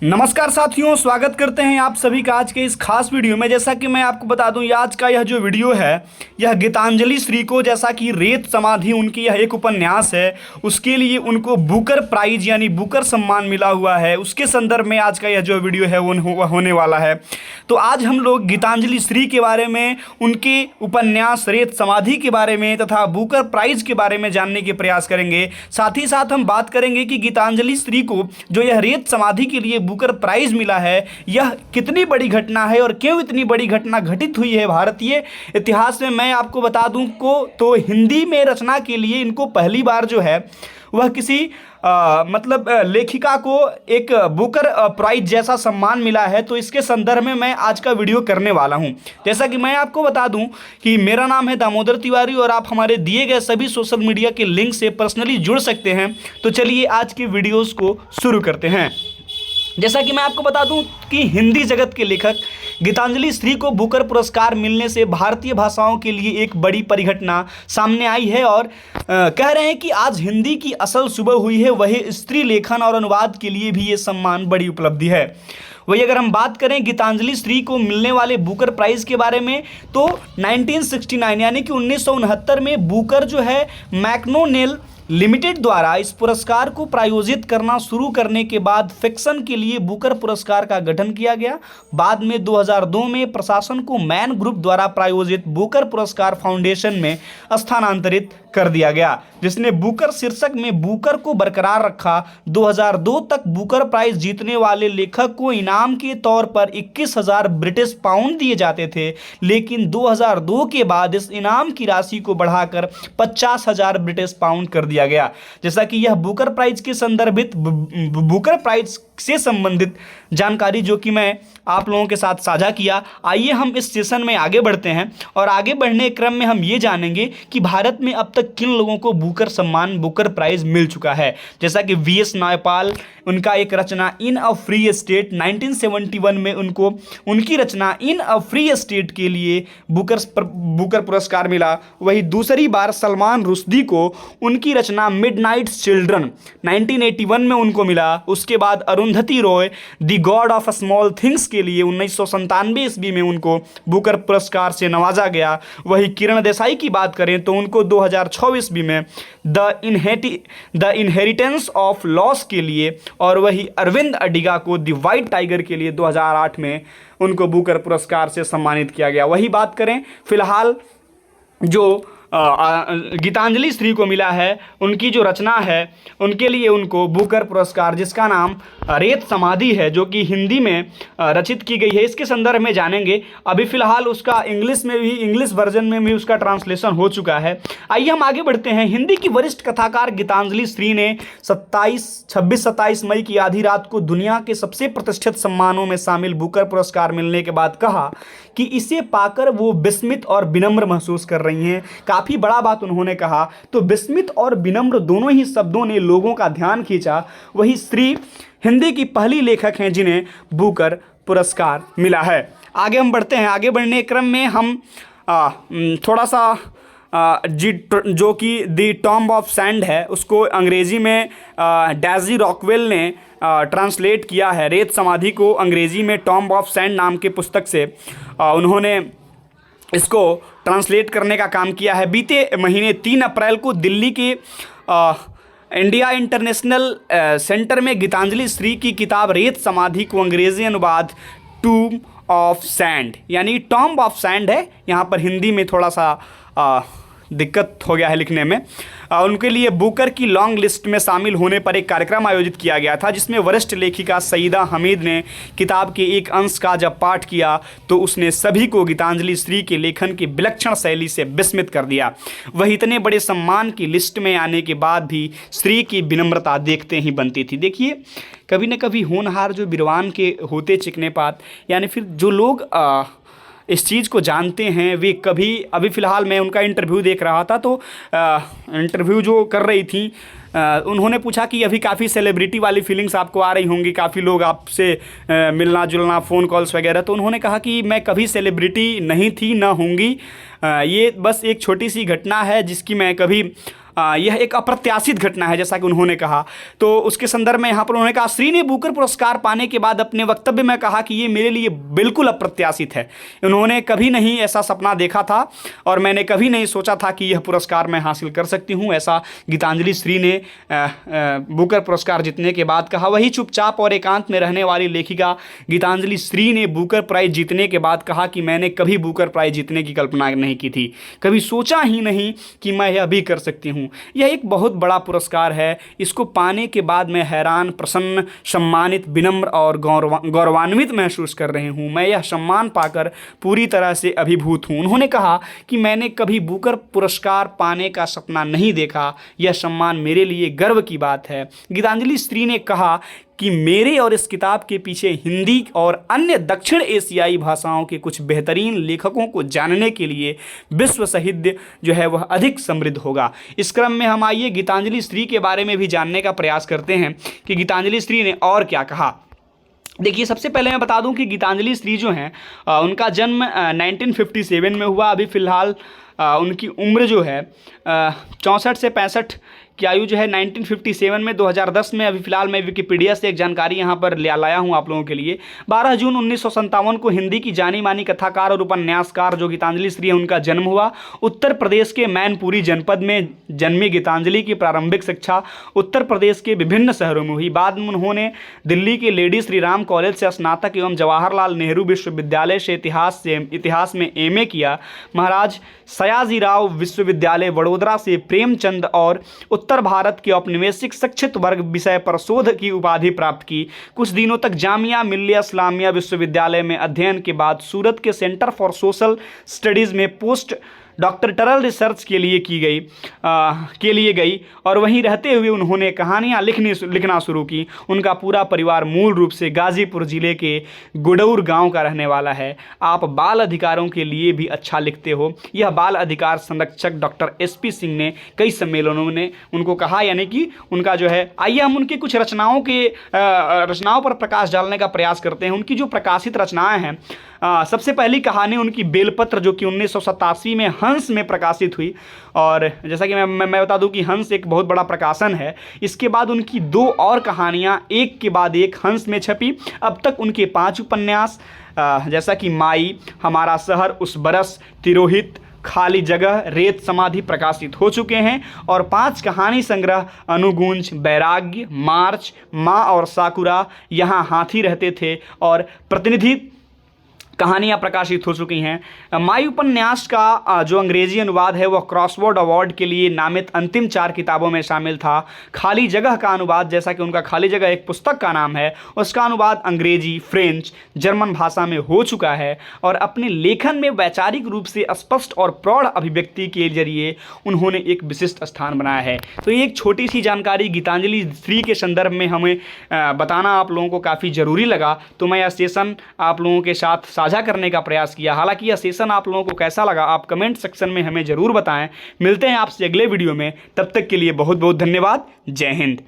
नमस्कार साथियों, स्वागत करते हैं आप सभी का आज के इस खास वीडियो में। जैसा कि मैं आपको बता दूं, आज का यह जो वीडियो है यह गीतांजलि श्री को, जैसा कि रेत समाधि उनकी यह एक उपन्यास है, उसके लिए उनको बुकर प्राइज यानी बुकर सम्मान मिला हुआ है, उसके संदर्भ में आज का यह जो वीडियो है वो होने वाला है। तो आज हम लोग गीतांजलि श्री के बारे में, उनके उपन्यास रेत समाधि के बारे में तथा बुकर प्राइज के बारे में जानने के प्रयास करेंगे। साथ ही साथ हम बात करेंगे कि गीतांजलि श्री को जो यह रेत समाधि के लिए बुकर प्राइज मिला है, यह कितनी बड़ी घटना है और क्यों इतनी बड़ी घटना घटित हुई है भारतीय इतिहास में। मैं आपको बता दूं को तो हिंदी में रचना के लिए इनको पहली बार जो है वह किसी लेखिका को एक बुकर प्राइज जैसा सम्मान मिला है। तो इसके संदर्भ में मैं आज का वीडियो करने वाला हूं। जैसा कि मैं आपको बता दूं कि मेरा नाम है दामोदर तिवारी और आप हमारे दिए गए सभी सोशल मीडिया के लिंक से पर्सनली जुड़ सकते हैं। तो चलिए आज की वीडियोस को शुरू करते हैं। जैसा कि मैं आपको बता दूं कि हिंदी जगत के लेखक गीतांजलि श्री को बुकर पुरस्कार मिलने से भारतीय भाषाओं के लिए एक बड़ी परिघटना सामने आई है और कह रहे हैं कि आज हिंदी की असल सुबह हुई है। वही स्त्री लेखन और अनुवाद के लिए भी ये सम्मान बड़ी उपलब्धि है। वही अगर हम बात करें गीतांजलि श्री को मिलने वाले बुकर प्राइज़ के बारे में तो 1969 यानी कि 1969 में बुकर जो है मैक्नोनेल लिमिटेड द्वारा इस पुरस्कार को प्रायोजित करना शुरू करने के बाद फिक्शन के लिए बुकर पुरस्कार का गठन किया गया। बाद में 2002 में प्रशासन को मैन ग्रुप द्वारा प्रायोजित बुकर पुरस्कार फाउंडेशन में स्थानांतरित कर दिया गया, जिसने बुकर शीर्षक में बुकर को बरकरार रखा। 2002 तक बुकर प्राइज जीतने वाले लेखक को इनाम के तौर पर 21,000 ब्रिटिश पाउंड दिए जाते थे, लेकिन 2002 के बाद इस इनाम की राशि को बढ़ाकर 50,000 ब्रिटिश पाउंड कर दिया गया। जैसा कि यह बुकर प्राइज के संदर्भित बुकर प्राइज से संबंधित जानकारी जो कि मैं आप लोगों के साथ साझा किया। आइए हम इस सेशन में आगे बढ़ते हैं और आगे बढ़ने के क्रम में हम ये जानेंगे कि भारत में अब तक किन लोगों को बुकर सम्मान बुकर प्राइज मिल चुका है। जैसा कि वीएस नायपाल, उनका एक रचना इन अ फ्री स्टेट 1971 में उनको उनकी रचना इन अ फ्री स्टेट के लिए बुकर पुरस्कार मिला। वही दूसरी बार सलमान रुश्दी को उनकी रचना मिडनाइट चिल्ड्रन 1981 में उनको मिला। उसके बाद Arundhati Roy the God of small things के लिए 1997 ईस्वी में उनको बुकर पुरस्कार से नवाजा गया। वही किरण देसाई की बात करें तो उनको 2006 ईस्वी में द इनहेरिटेंस ऑफ लॉस के लिए, और वही अरविंद अडिगा को द वाइट टाइगर के लिए 2008 में उनको बुकर पुरस्कार से सम्मानित किया गया। वही बात करें फिलहाल जो गीतांजलि श्री को मिला है, उनकी जो रचना है उनके लिए उनको बुकर पुरस्कार जिसका नाम रेत समाधि है, जो कि हिंदी में रचित की गई है, इसके संदर्भ में जानेंगे। अभी फिलहाल उसका इंग्लिश वर्जन में भी उसका ट्रांसलेशन हो चुका है। आइए हम आगे बढ़ते हैं। हिंदी की वरिष्ठ कथाकार गीतांजलि श्री ने 26-27 मई की आधी रात को दुनिया के सबसे प्रतिष्ठित सम्मानों में शामिल बुकर पुरस्कार मिलने के बाद कहा कि इसे पाकर वो विस्मित और विनम्र महसूस कर रही हैं। काफ़ी बड़ा बात उन्होंने कहा। तो विस्मित और विनम्र दोनों ही शब्दों ने लोगों का ध्यान खींचा। वही श्री हिंदी की पहली लेखक हैं जिन्हें बुकर पुरस्कार मिला है। आगे हम बढ़ते हैं। आगे बढ़ने के क्रम में हम थोड़ा सा जो कि द टॉम्ब ऑफ सैंड है उसको अंग्रेज़ी में डैजी रॉकवेल ने ट्रांसलेट किया है। रेत समाधि को अंग्रेज़ी में टॉम्ब ऑफ सैंड नाम के पुस्तक से उन्होंने इसको ट्रांसलेट करने का काम किया है। बीते महीने 3 अप्रैल को दिल्ली के इंडिया इंटरनेशनल सेंटर में गीतांजलि श्री की किताब रेत समाधि को अंग्रेज़ी अनुवाद टॉम्ब ऑफ सैंड यानी टॉम्ब ऑफ सैंड है, यहाँ पर हिंदी में थोड़ा सा दिक्कत हो गया है लिखने में। उनके लिए बुकर की लॉन्ग लिस्ट में शामिल होने पर एक कार्यक्रम आयोजित किया गया था, जिसमें वरिष्ठ लेखिका सईदा हमीद ने किताब के एक अंश का जब पाठ किया तो उसने सभी को गीतांजलि श्री के लेखन की विलक्षण शैली से विस्मित कर दिया। वह इतने बड़े सम्मान की लिस्ट में आने के बाद भी श्री की विनम्रता देखते ही बनती थी। देखिए, कभी न कभी होनहार जो विद्वान के होते चिकने पात, यानी फिर जो लोग इस चीज़ को जानते हैं वे कभी, अभी फ़िलहाल मैं उनका इंटरव्यू देख रहा था तो इंटरव्यू जो कर रही थी उन्होंने पूछा कि अभी काफ़ी सेलिब्रिटी वाली फीलिंग्स आपको आ रही होंगी, काफ़ी लोग आपसे मिलना जुलना, फ़ोन कॉल्स वगैरह। तो उन्होंने कहा कि मैं कभी सेलिब्रिटी नहीं थी, ना होंगी। ये बस एक छोटी सी घटना है जिसकी मैं कभी यह एक अप्रत्याशित घटना है जैसा कि उन्होंने कहा। तो उसके संदर्भ में यहाँ पर उन्होंने कहा, श्री ने बुकर पुरस्कार पाने के बाद अपने वक्तव्य में कहा कि ये मेरे लिए बिल्कुल अप्रत्याशित है। उन्होंने कभी नहीं ऐसा सपना देखा था और मैंने कभी नहीं सोचा था कि यह पुरस्कार मैं हासिल कर सकती हूँ, ऐसा गीतांजलि श्री ने बुकर पुरस्कार जीतने के बाद कहा। वही चुपचाप और एकांत में रहने वाली लेखिका गीतांजलि श्री ने बुकर प्राइज जीतने के बाद कहा कि मैंने कभी बुकर प्राइज जीतने की कल्पना नहीं की थी, कभी सोचा ही नहीं कि मैं यह भी कर सकती हूँ। यह एक बहुत बड़ा पुरस्कार है। इसको पाने के बाद मैं हैरान, प्रसन्न, सम्मानित, विनम्र और गौरवान्वित महसूस कर रही हूँ। मैं यह सम्मान पाकर पूरी तरह से अभिभूत हूँ। उन्होंने कहा कि मैंने कभी बुकर पुरस्कार पाने का सपना नहीं देखा। यह सम्मान मेरे लिए गर्व की बात है। गीतांजलि श्री ने कहा कि मेरे और इस किताब के पीछे हिंदी और अन्य दक्षिण एशियाई भाषाओं के कुछ बेहतरीन लेखकों को जानने के लिए विश्व साहित्य जो है वह अधिक समृद्ध होगा। इस क्रम में हम आइए गीतांजलि श्री के बारे में भी जानने का प्रयास करते हैं कि गीतांजलि श्री ने और क्या कहा। देखिए, सबसे पहले मैं बता दूं कि गीतांजलि श्री जो हैं उनका जन्म 1957 में हुआ। अभी फ़िलहाल उनकी उम्र जो है 64 से 65 की आयु जो है 1957 में 2010 में। अभी फिलहाल मैं विकिपीडिया से एक जानकारी यहाँ पर ले लाया हूँ आप लोगों के लिए। 12 जून 1957 को हिंदी की जानी मानी कथाकार और उपन्यासकार जो गीतांजलि श्री है उनका जन्म हुआ। उत्तर प्रदेश के मैनपुरी जनपद में जन्मी गीतांजलि की प्रारंभिक शिक्षा उत्तर प्रदेश के विभिन्न शहरों में हुई। बाद में उन्होंने दिल्ली के लेडी श्री राम कॉलेज से स्नातक एवं जवाहरलाल नेहरू विश्वविद्यालय से इतिहास में एमए किया। महाराज सयाजीराव विश्वविद्यालय वडोदरा से प्रेमचंद और उत्तर भारत के औपनिवेशिक शिक्षित वर्ग विषय पर शोध की उपाधि प्राप्त की। कुछ दिनों तक जामिया मिल्लिया इस्लामिया विश्वविद्यालय में अध्ययन के बाद सूरत के सेंटर फॉर सोशल स्टडीज़ में पोस्ट डॉक्टरल रिसर्च के लिए गई और वहीं रहते हुए उन्होंने कहानियाँ लिखना शुरू की। उनका पूरा परिवार मूल रूप से गाजीपुर जिले के गुडौर गांव का रहने वाला है। आप बाल अधिकारों के लिए भी अच्छा लिखते हो, यह बाल अधिकार संरक्षक डॉक्टर SP सिंह ने कई सम्मेलनों में उनको कहा। यानी कि उनका जो है, आइए हम उनके कुछ रचनाओं पर प्रकाश डालने का प्रयास करते हैं। उनकी जो प्रकाशित रचनाएँ हैं, सबसे पहली कहानी उनकी बेलपत्र जो कि 1987 में हंस में प्रकाशित हुई। और जैसा कि मैं बता दूं कि हंस एक बहुत बड़ा प्रकाशन है। इसके बाद उनकी 2 और कहानियां एक के बाद एक हंस में छपी। अब तक उनके 5 उपन्यास जैसा कि माई, हमारा शहर, उस बरस, तिरोहित, खाली जगह, रेत समाधि प्रकाशित हो चुके हैं और 5 कहानी संग्रह अनुगूंज, बैराग्य, मार्च, माँ और साकुरा, यहाँ हाथी रहते थे और प्रतिनिधि कहानियाँ प्रकाशित हो चुकी हैं। माई उपन्यास का जो अंग्रेजी अनुवाद है वह क्रॉसवर्ड अवार्ड के लिए नामित अंतिम 4 किताबों में शामिल था। खाली जगह का अनुवाद, जैसा कि उनका खाली जगह एक पुस्तक का नाम है, उसका अनुवाद अंग्रेजी, फ्रेंच, जर्मन भाषा में हो चुका है और अपने लेखन में वैचारिक रूप से स्पष्ट और प्रौढ़ अभिव्यक्ति के जरिए उन्होंने एक विशिष्ट स्थान बनाया है। तो ये एक छोटी सी जानकारी गीतांजलि श्री के संदर्भ में हमें बताना आप लोगों को काफ़ी ज़रूरी लगा। तो मैं यह सेशन आप लोगों के साथ साझा करने का प्रयास किया। हालांकि यह सेशन आप लोगों को कैसा लगा आप कमेंट सेक्शन में हमें ज़रूर बताएं। मिलते हैं आपसे अगले वीडियो में, तब तक के लिए बहुत बहुत धन्यवाद। जय हिंद।